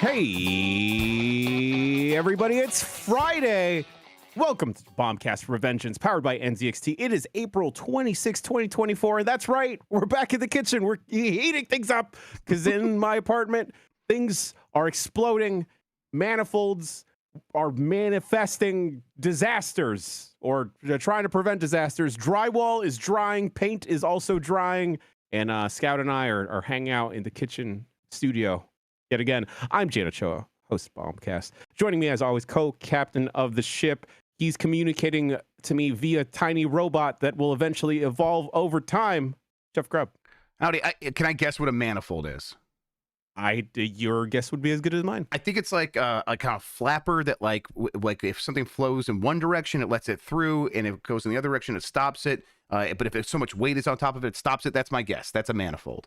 Hey, everybody, it's Friday. Welcome to Bombcast Revengeance, powered by NZXT. It is April 26, 2024, and that's right. We're back in the kitchen. We're heating things up because in my apartment, things are exploding. Manifolds are manifesting disasters, or trying to prevent disasters. Drywall is drying. Paint is also drying. And Scout and I are hanging out in the kitchen studio yet again. I'm Jan Ochoa, host of Bombcast. Joining me, as always, co-captain of the ship. He's communicating to me via tiny robot that will eventually evolve over time. Jeff Grubb. Howdy. Can I guess what a manifold is? Your guess would be as good as mine. I think it's like a kind of flapper that like if something flows in one direction, it lets it through, and if it goes in the other direction, it stops it. But if so much weight is on top of it, it stops it. That's my guess. That's a manifold.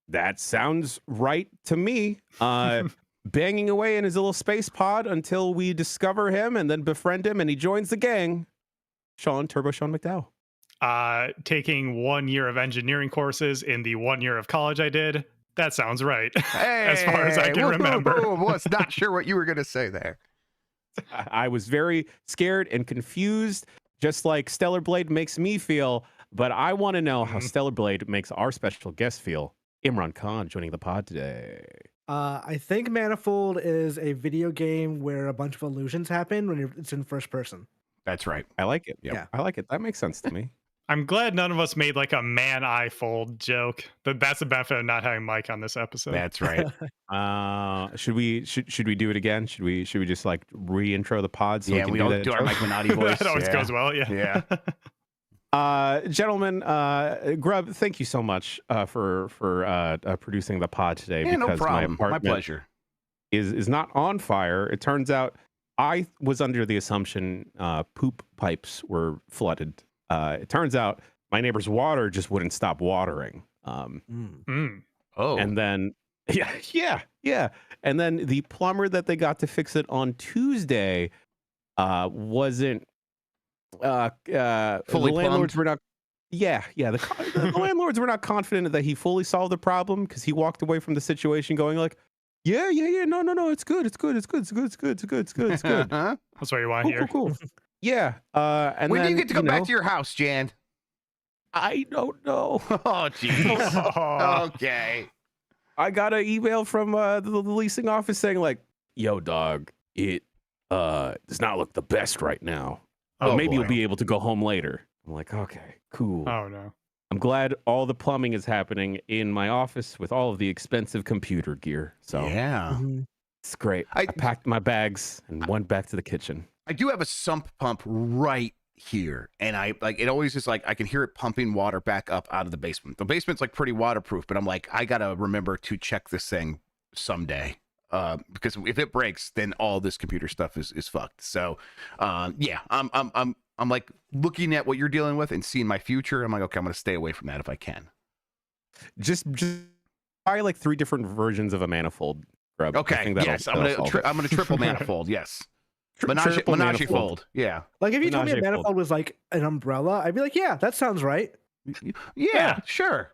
That sounds right to me. Banging away in his little space pod until we discover him and then befriend him and he joins the gang. TurboShawn McDowell. Taking 1 year of engineering courses in the 1 year of college I did. That sounds right. Hey, as far as I can remember. Was not sure what you were going to say there. I was very scared and confused, just like Stellar Blade makes me feel. But I want to know how Stellar Blade makes our special guest feel. Imran Khan joining the pod today. I think Manifold is a video game where a bunch of illusions happen when it's in first person. That's right. I like it. Yeah. I like it. That makes sense to me. I'm glad none of us made like a man-eye fold joke. That's the benefit of not having Mike on this episode. That's right. Should we do it again? Should we just like re-intro the pod? So yeah, we all do our Mike Minotti voice. That always goes well. Yeah. Gentlemen, Grubb, thank you so much for producing the pod today. Yeah, because no problem. My My pleasure. Is not on fire. It turns out I was under the assumption poop pipes were flooded. It turns out my neighbor's water just wouldn't stop watering. Oh, and then yeah. And then the plumber that they got to fix it on Tuesday wasn't. Fully the landlords plumbed? were not. The landlords were not confident that he fully solved the problem because he walked away from the situation going like, yeah, no, it's good. That's what you want here. Cool. Yeah. And when then, do you get to go back to your house, Jan? I don't know. Oh, jeez. Okay. I got an email from the leasing office saying like, yo, dog, it does not look the best right now. But maybe you'll be able to go home later. I'm like, okay, cool. Oh, no. I'm glad all the plumbing is happening in my office with all of the expensive computer gear. So yeah, it's great. I packed my bags and went back to the kitchen. I do have a sump pump right here, and I like it always is like I can hear it pumping water back up out of the basement. The basement's like pretty waterproof, but I'm like, I gotta remember to check this thing someday. Because if it breaks, then all this computer stuff is fucked. So, yeah, I'm like looking at what you're dealing with and seeing my future. I'm like, okay, I'm gonna stay away from that if I can. Just buy like 3 different versions of a manifold, Grubb. Okay, yes, I'm gonna triple manifold. Yes, Menage fold. Yeah, like if you told me a manifold was like an umbrella, I'd be like, yeah, that sounds right. Yeah, sure.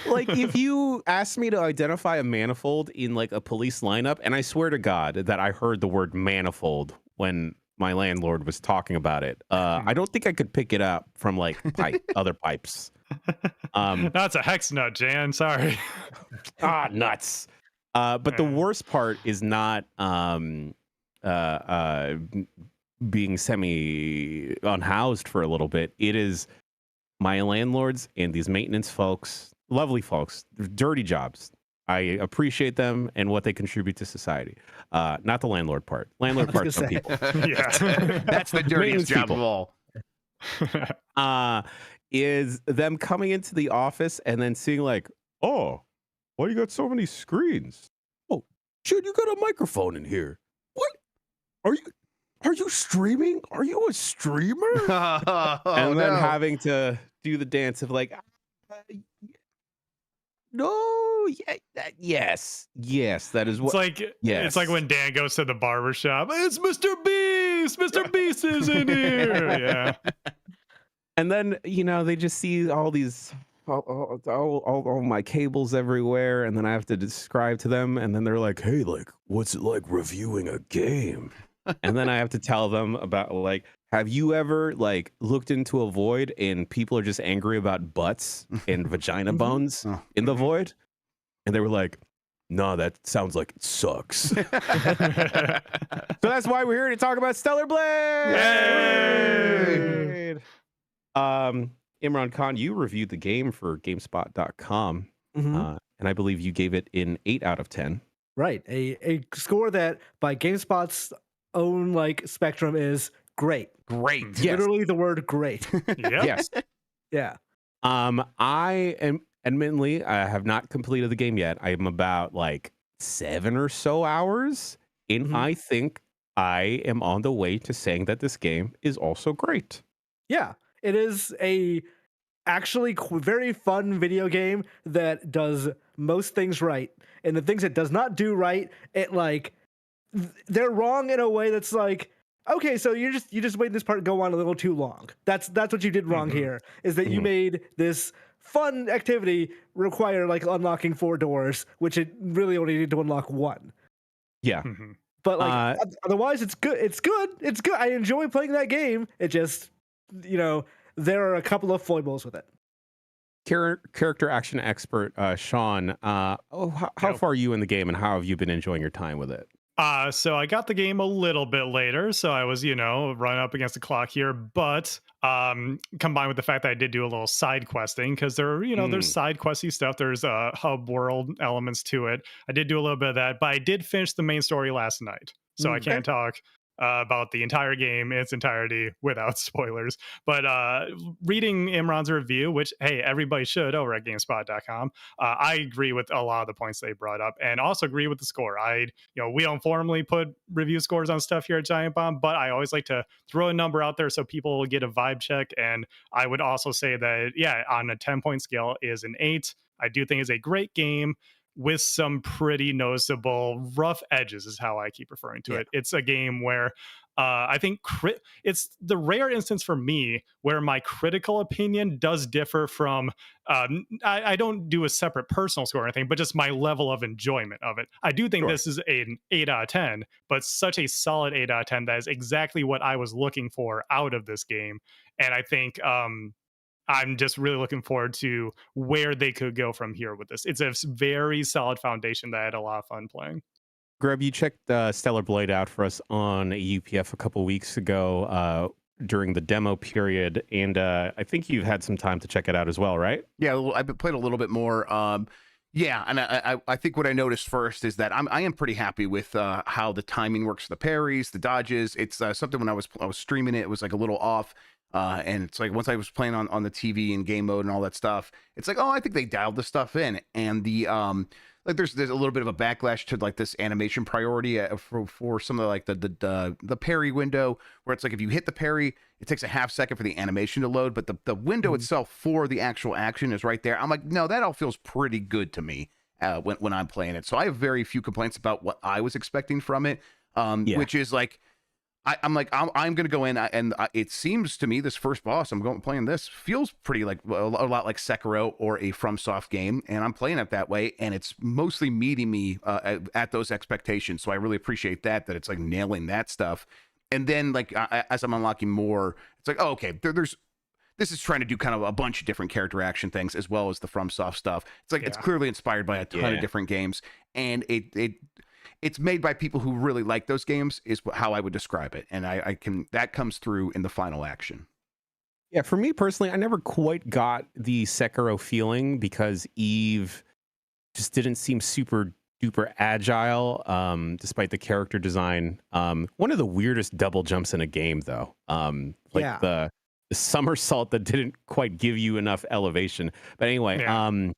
Like if you asked me to identify a manifold in like a police lineup, and I swear to God that I heard the word manifold when my landlord was talking about it, I don't think I could pick it up from like other pipes. That's a hex nut, Jan. Sorry. Nuts. But the worst part is not being semi unhoused for a little bit. It is my landlords and these maintenance folks, lovely folks, dirty jobs. I appreciate them and what they contribute to society. Not the landlord part. Landlord part's some people. Yeah. That's the dirtiest job of all. Is them coming into the office and then seeing like, oh, why you got so many screens? Oh, shit, you got a microphone in here. What? Are you streaming? Are you a streamer? And then having to do the dance of like, no, yes, that is what. It's like, it's like when Dan goes to the barber shop. It's Mr. Beast. Mr. Beast is in here. Yeah. And then, they just see all these all my cables everywhere, and then I have to describe to them, and then they're like, "Hey, like, what's it like reviewing a game?" And then I have to tell them about like, have you ever like looked into a void and people are just angry about butts and vagina bones Oh. in the void? And they were like, "No, that sounds like it sucks." So that's why we're here to talk about Stellar Blade. Yay! Imran Khan, you reviewed the game for GameSpot.com, Mhm. and I believe you gave it an 8 out of 10. Right. A score that by GameSpot's own like spectrum is great. Great. Yes. Literally the word great. Yep. Yes. Yeah. I am admittedly, I have not completed the game yet. I am about like 7 or so hours, and Mhm. I think I am on the way to saying that this game is also great. Yeah. It is a actually very fun video game that does most things right. And the things it does not do right, it like they're wrong in a way that's like, okay, so you just made this part go on a little too long. That's what you did wrong here, is that you Mhm. made this fun activity require like unlocking 4 doors, which it really only needed to unlock 1. Yeah. Mhm. But like Uh, otherwise it's good. It's good. It's good. I enjoy playing that game. It just, there are a couple of foibles with it. character action expert Sean, how Yep. far are you in the game, and how have you been enjoying your time with it? So I got the game a little bit later, so I was, running up against the clock here. But combined with the fact that I did do a little side questing, because there's side questy stuff. There's hub world elements to it. I did do a little bit of that, but I did finish the main story last night, so I can't talk about the entire game in its entirety without spoilers. But reading Imran's review, which hey, everybody should over at GameSpot.com, I agree with a lot of the points they brought up, and also agree with the score. We don't formally put review scores on stuff here at Giant Bomb, but I always like to throw a number out there so people will get a vibe check. And I would also say that, yeah, on a 10-point scale is an 8. I do think it's a great game with some pretty noticeable rough edges, is how I keep referring to it. It's a game where I think it's the rare instance for me where my critical opinion does differ from. I don't do a separate personal score or anything, but just my level of enjoyment of it. I do think Sure. this is an 8 out of 10, but such a solid 8 out of 10 that is exactly what I was looking for out of this game. And I think I'm just really looking forward to where they could go from here with this. It's a very solid foundation that I had a lot of fun playing. Grubb, you checked Stellar Blade out for us on UPF a couple weeks ago during the demo period, and I think you've had some time to check it out as well, right? Yeah, I've played a little bit more. Yeah, and I think what I noticed first is that I am pretty happy with how the timing works for the parries, the dodges. It's something when I was streaming it was like a little off. And it's like once I was playing on the TV and game mode and all that stuff, it's like, oh, I think they dialed the stuff in. And the like there's a little bit of a backlash to like this animation priority for some of the, like the parry window, where it's like if you hit the parry, it takes a half second for the animation to load, but the window itself for the actual action is right there. I'm like, no, that all feels pretty good to me when I'm playing it. So I have very few complaints about what I was expecting from it, which is like, I'm going to go in and it seems to me this first boss playing this feels pretty like a lot like Sekiro or a FromSoft game, and I'm playing it that way, and it's mostly meeting me at those expectations. So I really appreciate that it's like nailing that stuff. And then like as I'm unlocking more, it's like, oh, okay, this is trying to do kind of a bunch of different character action things as well as the FromSoft stuff. It's like it's clearly inspired by a ton of different games, and it's made by people who really like those games is how I would describe it. And that comes through in the final action. Yeah, for me personally, I never quite got the Sekiro feeling because Eve just didn't seem super duper agile, despite the character design. One of the weirdest double jumps in a game, though. The somersault that didn't quite give you enough elevation. But anyway,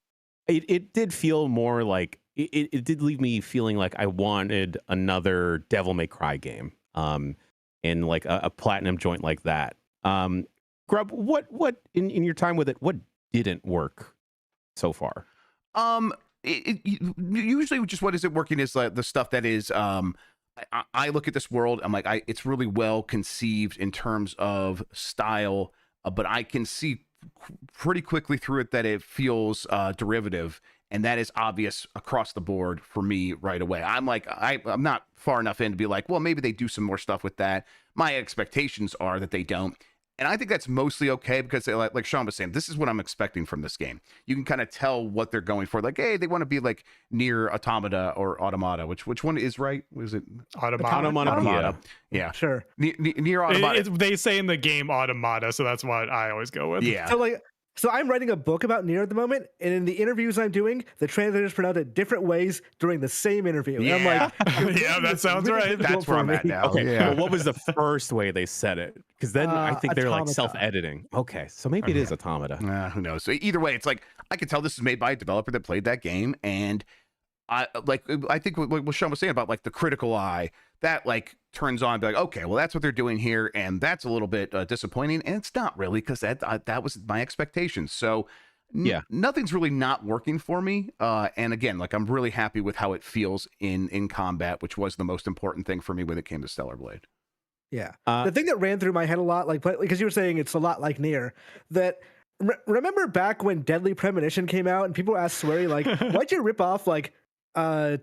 it did feel more like it did leave me feeling like I wanted another Devil May Cry game, and like a platinum joint like that. Grubb, what in your time with it, what didn't work so far? Usually just what isn't working is like the stuff that is I look at this world, it's really well conceived in terms of style, but I can see pretty quickly through it that it feels derivative, and that is obvious across the board for me right away. I'm like, I'm not far enough in to be like, well, maybe they do some more stuff with that. My expectations are that they don't. And I think that's mostly okay because, like Sean was saying, this is what I'm expecting from this game. You can kind of tell what they're going for. Like, hey, they want to be like near Automata or Automata. Which one is right? Was it Automata? Yeah, Sure. Near Automata. They say in the game Automata, so that's what I always go with. Yeah. So I'm writing a book about Nier at the moment, and in the interviews I'm doing, the translators pronounce it different ways during the same interview. Yeah. And I'm like, Yeah, that sounds right. That's where I'm at now. Okay, Yeah. well, what was the first way they said it? Because then I think they're like Automata. self-editing. Okay, so maybe it is Automata. Who knows? So either way, it's like I can tell this is made by a developer that played that game, and I think what Sean was saying about like the critical eye that like turns on, be like, okay, well that's what they're doing here, and that's a little bit disappointing, and it's not really because that was my expectations. So nothing's really not working for me. And again, like I'm really happy with how it feels in combat, which was the most important thing for me when it came to Stellar Blade. Yeah. The thing that ran through my head a lot, like, because you were saying it's a lot like Nier, that remember back when Deadly Premonition came out and people asked Swery, like, why'd you rip off, like,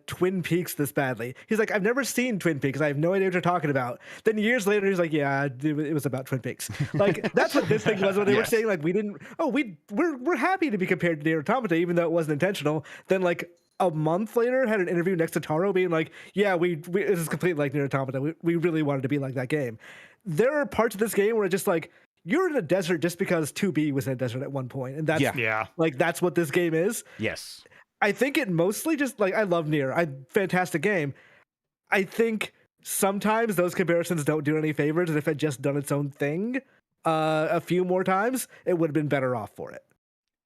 Twin Peaks this badly? He's like, I've never seen Twin Peaks. I have no idea what you're talking about. Then years later, he's like, yeah, it was about Twin Peaks. Like, that's what this thing was when they were saying, like, we're happy to be compared to Nier Automata, even though it wasn't intentional. Then, like, a month later, had an interview next to Taro being like, yeah, this is completely like Nier Automata. We really wanted to be like that game. There are parts of this game where it's just like, you're in a desert just because 2B was in a desert at one point. And that's like, that's what this game is. Yes. I think it mostly just like, I love Nier. Fantastic game. I think sometimes those comparisons don't do any favors. And if it had just done its own thing a few more times, it would have been better off for it.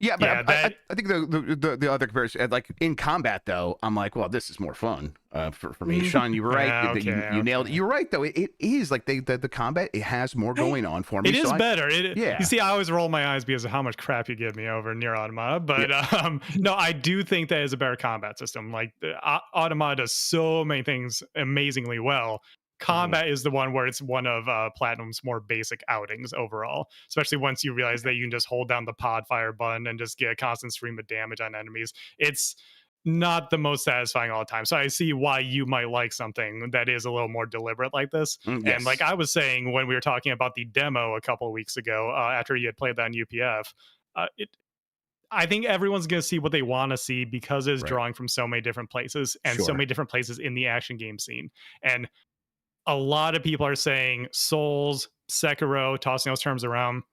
Yeah, but I think the other comparison, like in combat though, I'm like, well, this is more fun for me. Sean, you were right. You nailed it. You're right though. It is like the combat. It has more going on for me. It is better. Yeah. You see, I always roll my eyes because of how much crap you give me over Nier Automata. But no, I do think that is a better combat system. Like Automata does so many things amazingly well. Combat is the one where it's one of Platinum's more basic outings overall, especially once you realize that you can just hold down the pod fire button and just get a constant stream of damage on enemies. It's not the most satisfying all the time. So I see why you might like something that is a little more deliberate like this. Yes. And like I was saying when we were talking about the demo a couple of weeks ago, after you had played that on UPF, I think everyone's going to see what they want to see because it's drawing from so many different places and so many different places in the action game scene. And a lot of people are saying Souls, Sekiro, tossing those terms around.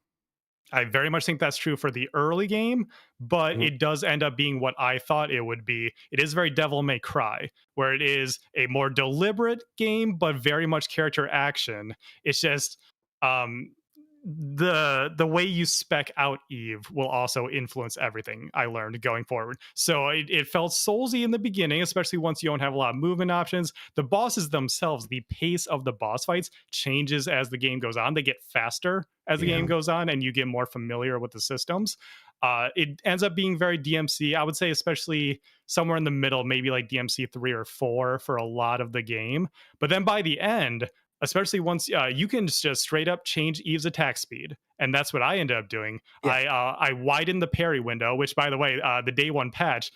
I very much think that's true for the early game, but it does end up being what I thought it would be. It is very Devil May Cry, where it is a more deliberate game, but very much character action. It's just the way you spec out Eve will also influence everything I learned going forward. So it felt Soulsy in the beginning, especially once you don't have a lot of movement options. The bosses themselves, the pace of the boss fights changes as the game goes on. They get faster as the game goes on, and you get more familiar with the systems. It ends up being very DMC. I would say especially somewhere in the middle, maybe like DMC 3 or 4 for a lot of the game. But then by the end, especially once you can just straight up change Eve's attack speed. And that's what I ended up doing. Yeah. I widened the parry window, which by the way, the day one patch,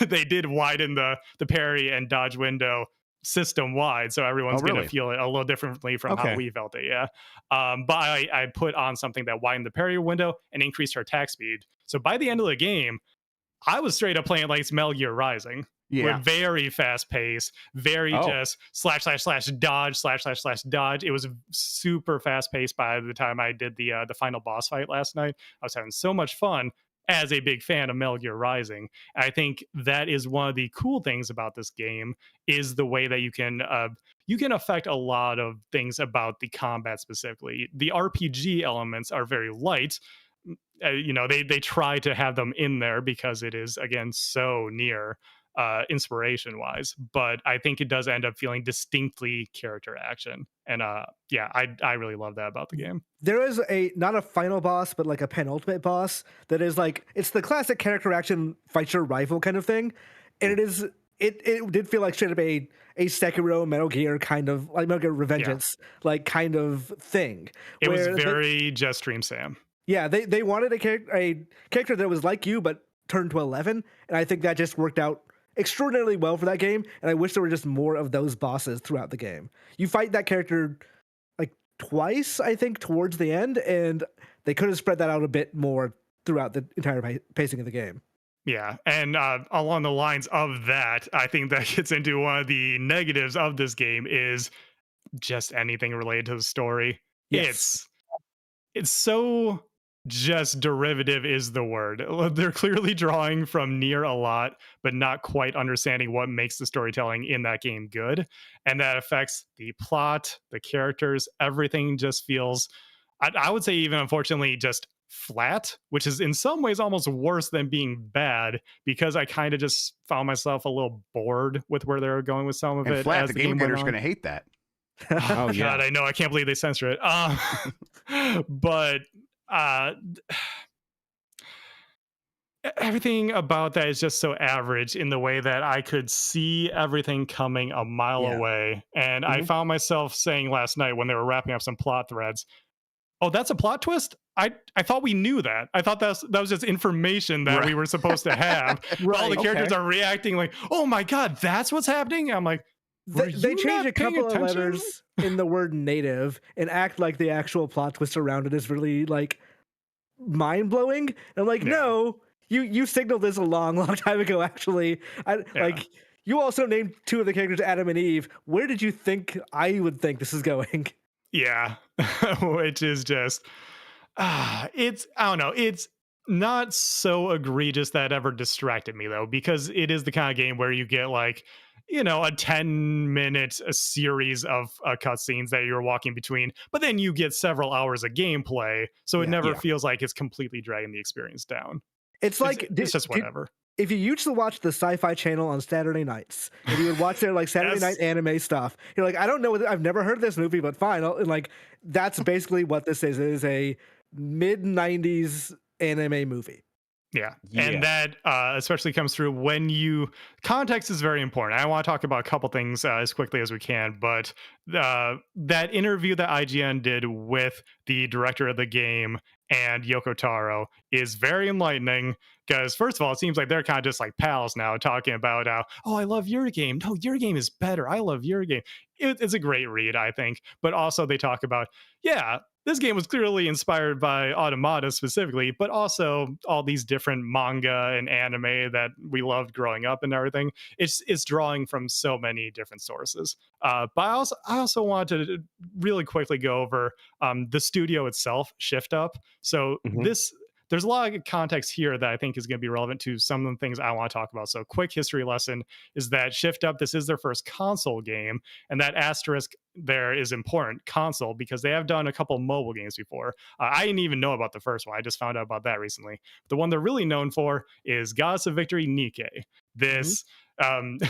they did widen the parry and dodge window system wide. So everyone's going to feel it a little differently from how we felt it. Yeah. But I put on something that widened the parry window and increased her attack speed. So by the end of the game, I was straight up playing like it's Metal Gear Rising. With very fast pace, very just slash dodge / dodge. It was super fast paced by the time I did the final boss fight last night. I was having so much fun as a big fan of Metal Gear Rising. I think that is one of the cool things about this game is the way that you can affect a lot of things about the combat specifically. The RPG elements are very light. They try to have them in there because it is again so near inspiration wise, but I think it does end up feeling distinctly character action. And I really love that about the game. There is not a final boss, but like a penultimate boss that is like, it's the classic character action fight your rival kind of thing. And it did feel like straight up a Sekiro Metal Gear kind of like Metal Gear Revengeance like kind of thing. It was very just Dream Sam. Yeah, they wanted a character that was like you but turned to 11, and I think that just worked out extraordinarily well for that game. And I wish there were just more of those bosses throughout the game. You fight that character like twice, I think, towards the end, and they could have spread that out a bit more throughout the entire pacing of the game. Yeah, and along the lines of that, I think that gets into one of the negatives of this game is just anything related to the story. Yes. It's so just derivative is the word. They're clearly drawing from Nier a lot, but not quite understanding what makes the storytelling in that game good. And that affects the plot, the characters, everything just feels, I would say, even unfortunately, just flat, which is in some ways almost worse than being bad because I kind of just found myself a little bored with where they were going with some of And it. flat, as the the game went creator's on. going to hate that. Oh God, I know. I can't believe they censor it. But everything about that is just so average in the way that I could see everything coming a mile away. And I found myself saying last night when they were wrapping up some plot threads, oh, that's a plot twist? I thought we knew that. I thought that was just information that we were supposed to have. Right. All the characters are reacting like, oh my God, that's what's happening? I'm like, They changed a couple of letters in the word native and act like the actual plot twist around it is really like mind-blowing. And I'm like, no, you signaled this a long time ago, actually. Like, you also named two of the characters Adam and Eve. Where did you think I would think this is going? Yeah, which is just, I don't know. It's not so egregious that it ever distracted me, though, because it is the kind of game where you get like, a 10-minute series of cutscenes that you're walking between, but then you get several hours of gameplay. So it never feels like it's completely dragging the experience down. It's like, it's just whatever. If you used to watch the Sci-Fi Channel on Saturday nights, and you would watch their like Saturday night anime stuff, you're like, I don't know, I've never heard of this movie, but fine. And like, that's basically what this is. It is a mid-90s anime movie. Yeah. And that especially comes through when context is very important. I want to talk about a couple things as quickly as we can, but that interview that IGN did with the director of the game and Yoko Taro is very enlightening because, first of all, it seems like they're kind of just like pals now, talking about, oh, I love your game. No, your game is better. I love your game. It's a great read, I think. But also they talk about, this game was clearly inspired by Automata specifically, but also all these different manga and anime that we loved growing up and everything. It's drawing from so many different sources. But I also wanted to really quickly go over the studio itself, Shift Up. So there's a lot of context here that I think is going to be relevant to some of the things I want to talk about. So quick history lesson is that Shift Up, this is their first console game. And that asterisk there is important, console, because they have done a couple mobile games before. I didn't even know about the first one. I just found out about that recently. The one they're really known for is Goddess of Victory Nikke. This,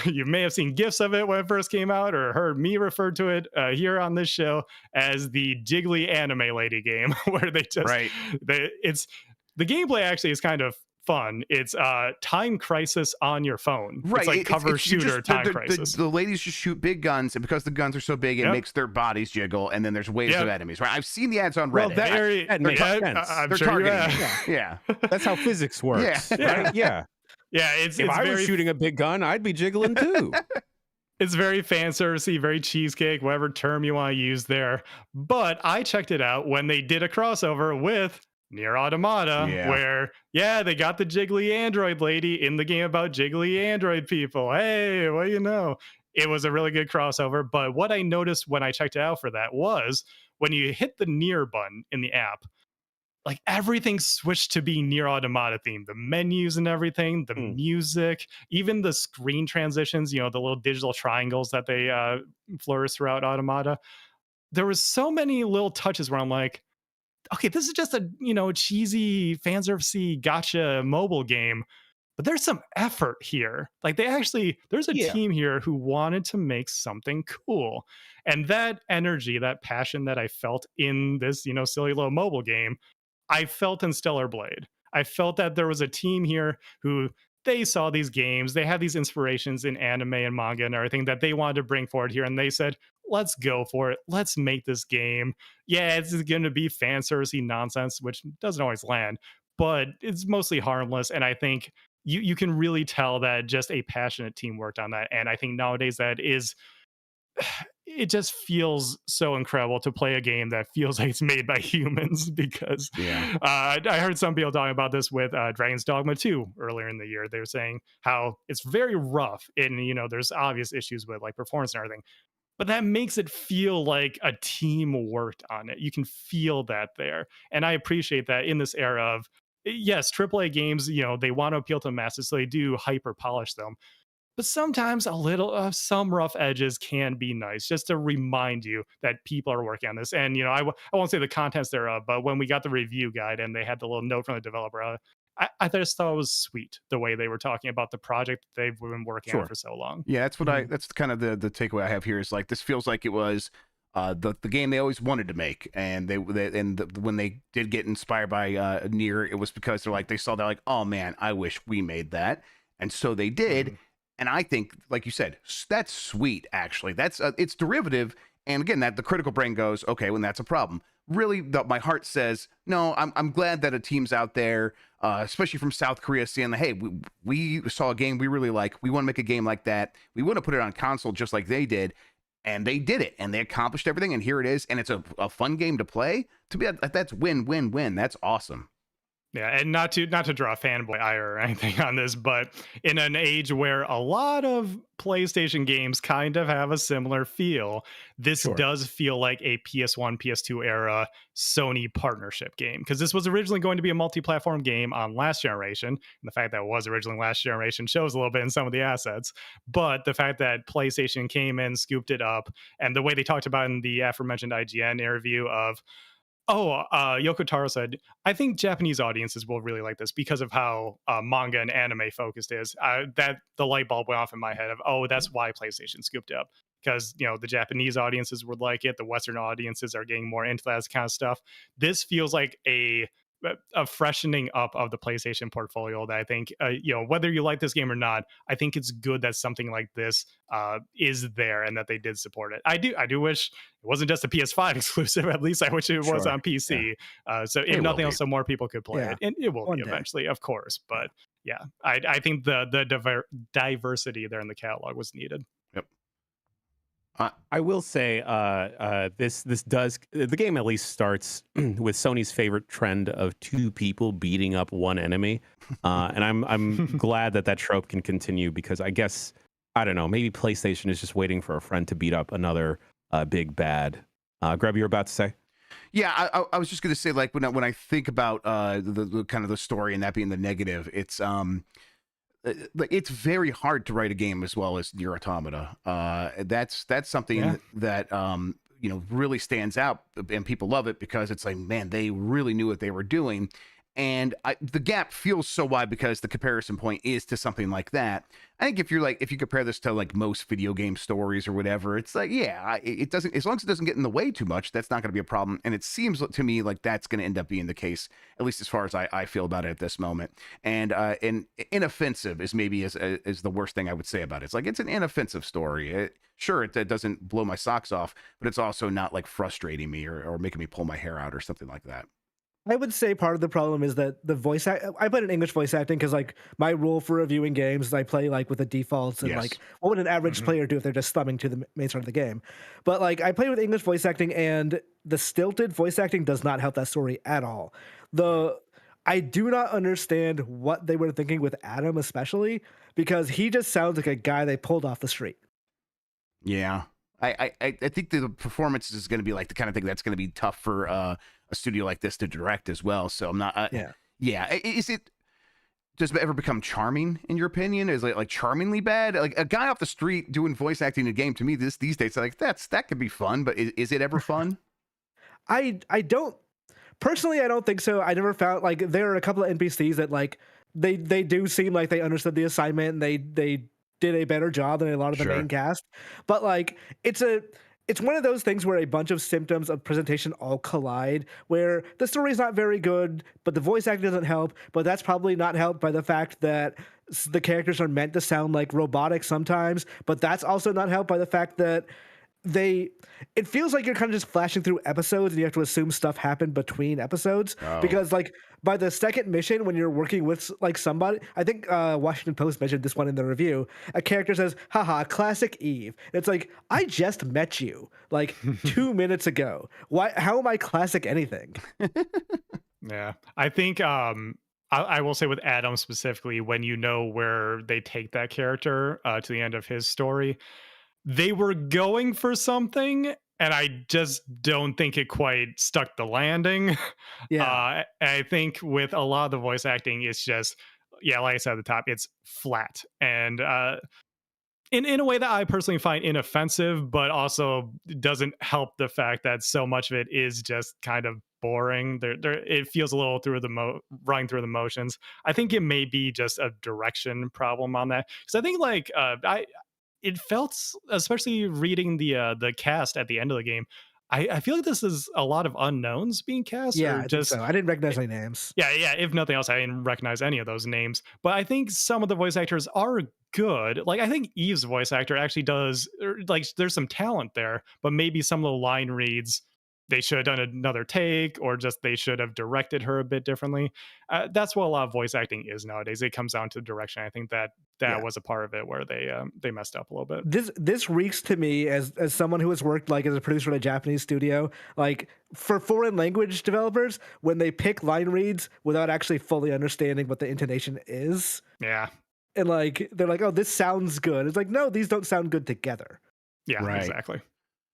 you may have seen GIFs of it when it first came out or heard me refer to it here on this show as the Jiggly Anime Lady game, where they just, the gameplay actually is kind of fun. It's Time Crisis on your phone. Right. It's like cover shooter Time Crisis. The ladies just shoot big guns, and because the guns are so big, it makes their bodies jiggle, and then there's waves of enemies. Right. I've seen the ads on Reddit. That makes sense. I'm they're sure targeting. Yeah. That's how physics works. Yeah. Right? Yeah. Yeah. If I was shooting a big gun, I'd be jiggling too. It's very fan servicey, very cheesecake, whatever term you want to use there. But I checked it out when they did a crossover with Nier Automata, where they got the jiggly android lady in the game about jiggly android people. Hey, what do you know? It was a really good crossover. But what I noticed when I checked it out for that was when you hit the Nier button in the app, like everything switched to being Nier Automata themed. The menus and everything, the music, even the screen transitions, the little digital triangles that they flourish throughout Automata. There was so many little touches where I'm like, okay, this is just a cheesy fanservice gotcha mobile game, but there's some effort here. Like there's a team here who wanted to make something cool, and that energy, that passion that I felt in this silly little mobile game, I felt in Stellar Blade. I felt that there was a team here who they saw these games, they had these inspirations in anime and manga and everything that they wanted to bring forward here, and they said, let's go for it. Let's make this game. Yeah, it's going to be fan servicey nonsense, which doesn't always land, but it's mostly harmless. And I think you can really tell that just a passionate team worked on that. And I think nowadays that is, it just feels so incredible to play a game that feels like it's made by humans because I heard some people talking about this with Dragon's Dogma 2 earlier in the year. They were saying how it's very rough and, there's obvious issues with like performance and everything, but that makes it feel like a team worked on it. You can feel that there. And I appreciate that in this era of, yes, AAA games, they want to appeal to the masses, so they do hyper polish them. But sometimes a little some rough edges can be nice, just to remind you that people are working on this. And I won't say the contents thereof, but when we got the review guide and they had the little note from the developer, I just thought it was sweet the way they were talking about the project they've been working on for so long. Yeah, that's what that's kind of the takeaway I have here is like this feels like it was the game they always wanted to make, and when they did get inspired by Nier, it was because they saw that like, oh man, I wish we made that, and so they did. And I think, like you said, that's sweet. Actually, that's it's derivative. And again, that the critical brain goes, okay, when that's a problem. Really, my heart says, no. I'm glad that a team's out there, especially from South Korea, saying, hey, we saw a game we really like. We want to make a game like that. We want to put it on console just like they did, and they did it, and they accomplished everything. And here it is, and it's a fun game to play. To me, that's win-win-win. That's awesome. Yeah, and not to draw fanboy ire or anything on this, but in an age where a lot of PlayStation games kind of have a similar feel, this does feel like a PS1, PS2 era Sony partnership game, because this was originally going to be a multi-platform game on last generation, and the fact that it was originally last generation shows a little bit in some of the assets, but the fact that PlayStation came in, scooped it up, and the way they talked about in the aforementioned IGN interview of, Yoko Taro said, I think Japanese audiences will really like this because of how manga and anime focused is. That the light bulb went off in my head of, that's why PlayStation scooped up. Because, the Japanese audiences would like it. The Western audiences are getting more into that kind of stuff. This feels like a freshening up of the PlayStation portfolio that I think, whether you like this game or not, I think it's good that something like this is there and that they did support it. I do wish it wasn't just a PS5 exclusive. At least I wish it was on PC. Yeah. So if nothing else, so more people could play it. And it will be eventually, of course. But yeah, I think the diversity there in the catalog was needed. Yep. I will say this does, the game at least starts with Sony's favorite trend of two people beating up one enemy, and I'm glad that trope can continue, because I guess, I don't know, maybe PlayStation is just waiting for a friend to beat up another big bad. Grubb, you're about to say? Yeah, I was just gonna say, like, when I think about the kind of the story and that being the negative, it's it's very hard to write a game as well as Nier Automata. That's something that really stands out, and people love it because it's like, man, they really knew what they were doing. And the gap feels so wide because the comparison point is to something like that. I think if you compare this to like most video game stories or whatever, it's like, it doesn't, as long as it doesn't get in the way too much, that's not going to be a problem. And it seems to me like that's going to end up being the case, at least as far as I feel about it at this moment. And inoffensive is maybe is the worst thing I would say about it. It's like, it's an inoffensive story. It doesn't blow my socks off, but it's also not like frustrating me or making me pull my hair out or something like that. I would say part of the problem is that the voice I put in English voice acting because like my rule for reviewing games is I play like with the defaults and like what would an average player do if they're just thumbing to the main start of the game. But like I play with English voice acting, and the stilted voice acting does not help that story at all. I do not understand what they were thinking with Adam, especially because he just sounds like a guy they pulled off the street. Yeah. I think the performance is going to be like the kind of thing that's going to be tough for a studio like this to direct as well. So I'm not. Does it ever become charming in your opinion? Is it like charmingly bad? Like a guy off the street doing voice acting in a game, to me, these days, like that could be fun. But is it ever fun? I don't personally. I don't think so. I never found like there are a couple of NPCs that like they do seem like they understood the assignment and they did a better job than a lot of the main cast. But like it's one of those things where a bunch of symptoms of presentation all collide, where the story's not very good, but the voice acting doesn't help, but that's probably not helped by the fact that the characters are meant to sound like robotic sometimes, but that's also not helped by the fact that it feels like you're kind of just flashing through episodes and you have to assume stuff happened between episodes because like by the second mission when you're working with like somebody, I think Washington Post mentioned this one in the review, a character says, haha, classic Eve. And it's like, I just met you like 2 minutes ago. How am I classic anything? Yeah, I think I will say with Adam specifically, when you know where they take that character to the end of his story, they were going for something, and I just don't think it quite stuck the landing. Yeah. I think with a lot of the voice acting, it's just, yeah, like I said at the top, it's flat. And in a way that I personally find inoffensive, but also doesn't help the fact that so much of it is just kind of boring. It feels a little running through the motions. I think it may be just a direction problem on that, because I think like it felt, especially reading the cast at the end of the game, I feel like this is a lot of unknowns being cast. Yeah, Or I think just so. I didn't recognize any names. yeah. If nothing else, I didn't recognize any of those names. But I think some of the voice actors are good. Like I think Eve's voice actor actually does, like there's some talent there. But maybe some of the line reads, they should have done another take, or just they should have directed her a bit differently. That's what a lot of voice acting is nowadays. It comes down to direction. I think that Yeah. was a part of it where they messed up a little bit. This reeks to me as someone who has worked like as a producer at a Japanese studio, like for foreign language developers, when they pick line reads without actually fully understanding what the intonation is. Yeah. And like they're like, oh, this sounds good. It's like, no, these don't sound good together. Yeah, Right. exactly.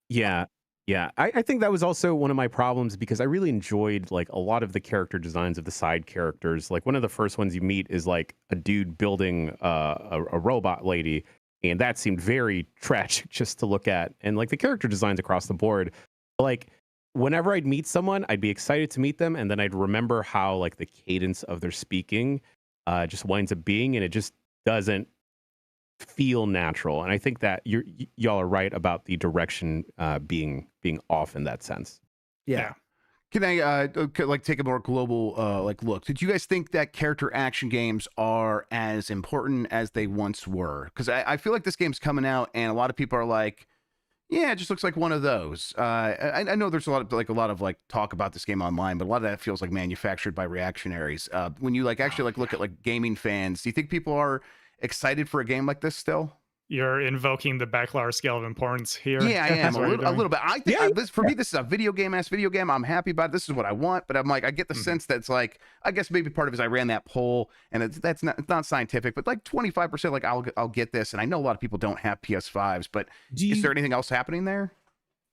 Yeah. Yeah. I think that was also one of my problems because I really enjoyed like a lot of the character designs of the side characters. Like one of the first ones you meet is like a dude building a robot lady. And that seemed very tragic just to look at. And like the character designs across the board, like whenever I'd meet someone, I'd be excited to meet them. And then I'd remember how like the cadence of their speaking just winds up being, and it just doesn't feel natural. And I think that y'all are right about the direction being off in that sense. Yeah. Can I like take a more global like look? Did you guys think that character action games are as important as they once were? Because I feel like this game's coming out and a lot of people are like, yeah, it just looks like one of those. I know there's a lot of talk about this game online, but a lot of that feels like manufactured by reactionaries. When you like actually like look at like gaming fans, do you think people are excited for a game like this still? You're invoking the Backlar scale of importance here. Yeah, I am That's a what you're little doing. bit. I think for me, this is a video game. I'm happy about it. This is what I want. But I'm like, I get the sense that it's like, I guess maybe part of it is I ran that poll, and it's not scientific, but like 25%, like I'll get this. And I know a lot of people don't have PS5s, but is there anything else happening there?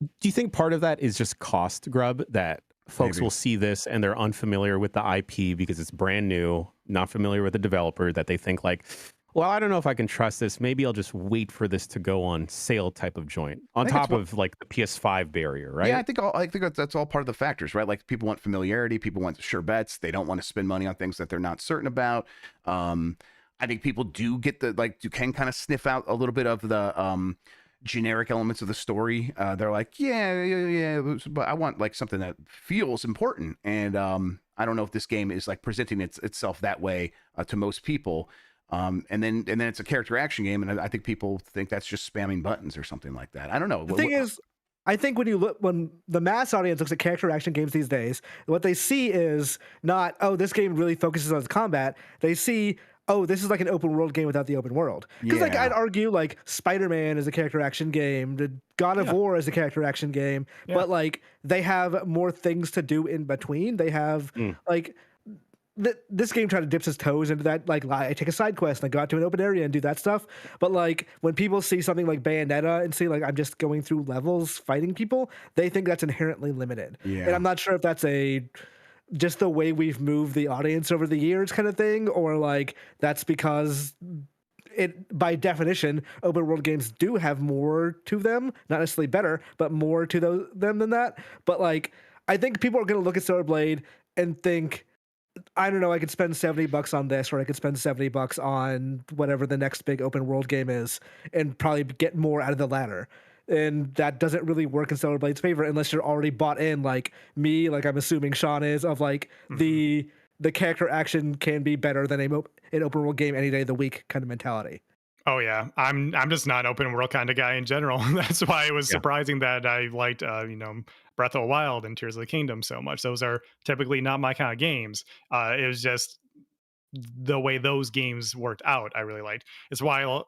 Do you think part of that is just cost, Grubb, that folks Maybe. will see this and they're unfamiliar with the IP because it's brand new, not familiar with the developer, that they think like, well, I don't know if I can trust this. Maybe I'll just wait for this to go on sale type of joint on top of like the PS5 barrier, right? Yeah, I think that's all part of the factors, right? Like people want familiarity, people want sure bets. They don't want to spend money on things that they're not certain about. I think people do get you can kind of sniff out a little bit of the generic elements of the story. They're like, yeah, but I want like something that feels important. And I don't know if this game is like presenting itself that way to most people. And then it's a character action game, and I think people think that's just spamming buttons or something like that. I don't know. The thing is, I think when the mass audience looks at character action games these days, what they see is not, oh, this game really focuses on combat. They see, oh, this is like an open world game without the open world. Because like I'd argue like Spider-Man is a character action game, the God of War is a character action game, but like they have more things to do in between. They have like this game tried to dip its toes into that, like I take a side quest and I go out to an open area and do that stuff. But like when people see something like Bayonetta and see like I'm just going through levels fighting people, they think that's inherently limited. Yeah. And I'm not sure if that's just the way we've moved the audience over the years kind of thing, or like that's because it by definition open world games do have more to them, not necessarily better, but more to them than that. But like I think people are going to look at Stellar Blade and think, I don't know, I could spend $70 on this, or I could spend $70 on whatever the next big open world game is, and probably get more out of the latter. And that doesn't really work in Stellar Blade's favor unless you're already bought in, like me, like I'm assuming Sean is, of like the character action can be better than an open world game any day of the week kind of mentality. Oh yeah, I'm just not an open world kind of guy in general. That's why it was Yeah. surprising that I liked Breath of the Wild and Tears of the Kingdom so much. Those are typically not my kind of games. It was just the way those games worked out. I really liked. It's why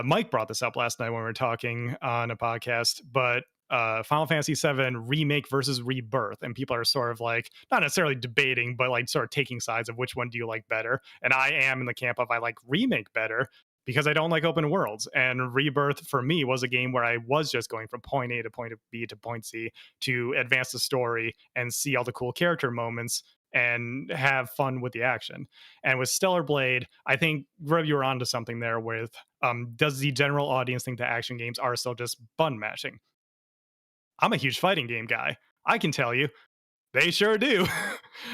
Mike brought this up last night when we were talking on a podcast, but Final Fantasy VII remake versus rebirth, and people are sort of like not necessarily debating, but like sort of taking sides of which one do you like better. And I am in the camp of I like remake better because I don't like open worlds. And Rebirth for me was a game where I was just going from point A to point B to point C to advance the story and see all the cool character moments and have fun with the action. And with Stellar Blade, I think Grubb, you were onto something there with does the general audience think that action games are still just button mashing? I'm a huge fighting game guy. I can tell you, they sure do.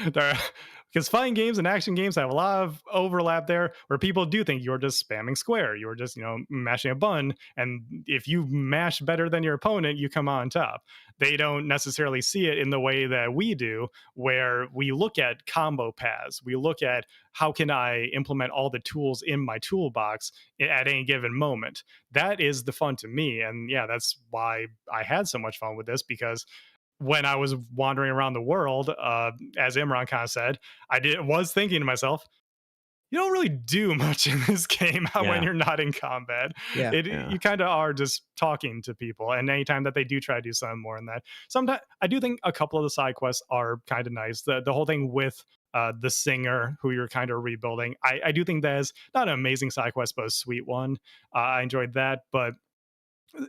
Because fighting games and action games have a lot of overlap there where people do think you're just spamming square. You're just, mashing a button. And if you mash better than your opponent, you come on top. They don't necessarily see it in the way that we do, where we look at combo paths. We look at how can I implement all the tools in my toolbox at any given moment. That is the fun to me. And yeah, that's why I had so much fun with this, because when I was wandering around the world, as Imran Khan said, was thinking to myself, you don't really do much in this game when you're not in combat. Yeah. You kind of are just talking to people. And anytime that they do try to do something more in that, sometimes I do think a couple of the side quests are kind of nice. The whole thing with the singer who you're kind of rebuilding, I do think that is not an amazing side quest, but a sweet one. I enjoyed that. But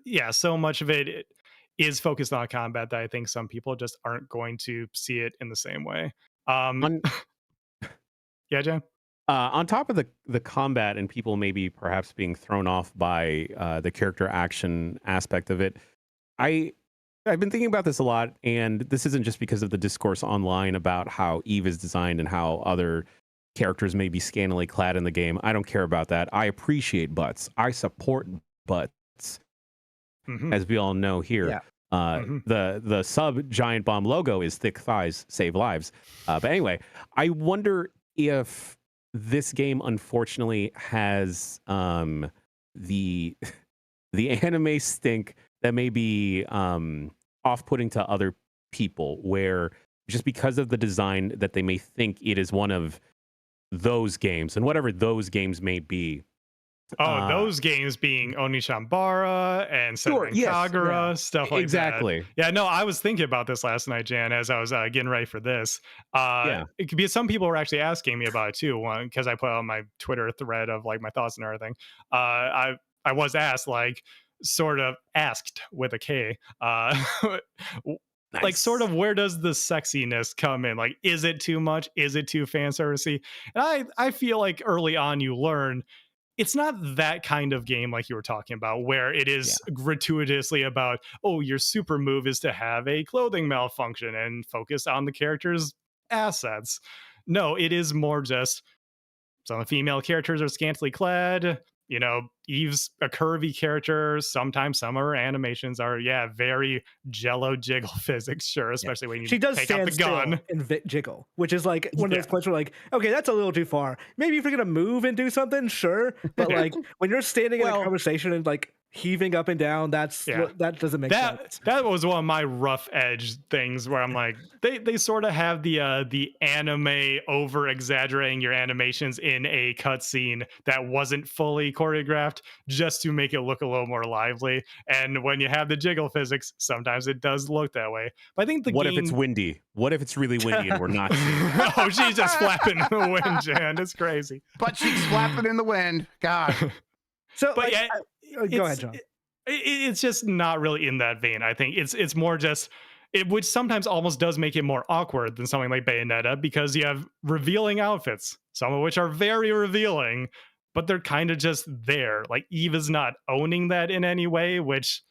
yeah, so much of it is focused on combat that I think some people just aren't going to see it in the same way. Yeah, Jen? On top of the combat and people maybe perhaps being thrown off by the character action aspect of it, I've been thinking about this a lot, and this isn't just because of the discourse online about how Eve is designed and how other characters may be scantily clad in the game. I don't care about that. I appreciate butts. I support butts, as we all know here. Yeah. The sub giant bomb logo is thick thighs save lives. But anyway, I wonder if this game unfortunately has the anime stink that may be off-putting to other people, where just because of the design that they may think it is one of those games, and whatever those games may be. Those games being Onishambara and Kagura, stuff like exactly. that. Yeah, no, I was thinking about this last night, Jan, as I was getting ready for this. It could be some people were actually asking me about it too, because I put on my Twitter thread of like my thoughts and everything. I was asked, like, sort of asked with a K, like sort of where does the sexiness come in? Like, is it too much? Is it too fan servicey? And I feel like early on you learn it's not that kind of game like you were talking about, where it is gratuitously about, oh, your super move is to have a clothing malfunction and focus on the character's assets. No, it is more just some of the female characters are scantily clad. Eve's a curvy character. Sometimes some of her animations are, very jello jiggle physics, sure, especially when you she does take out the gun and jiggle, which is like one of those points where like, okay, that's a little too far. Maybe if you're gonna move and do something, sure, but like when you're standing in a conversation and like heaving up and down, that doesn't make sense. That was one of my rough edge things where I'm like, they sort of have the anime over exaggerating your animations in a cutscene that wasn't fully choreographed just to make it look a little more lively. And when you have the jiggle physics, sometimes it does look that way. But I think what if it's windy? What if it's really windy and we're not seeing it? Oh, she's just flapping in the wind, Jan. It's crazy. But she's flapping in the wind. God. So, but go ahead, John. It's just not really in that vein. I think it's more just which sometimes almost does make it more awkward than something like Bayonetta, because you have revealing outfits, some of which are very revealing, but they're kind of just there. Like Eve is not owning that in any way, which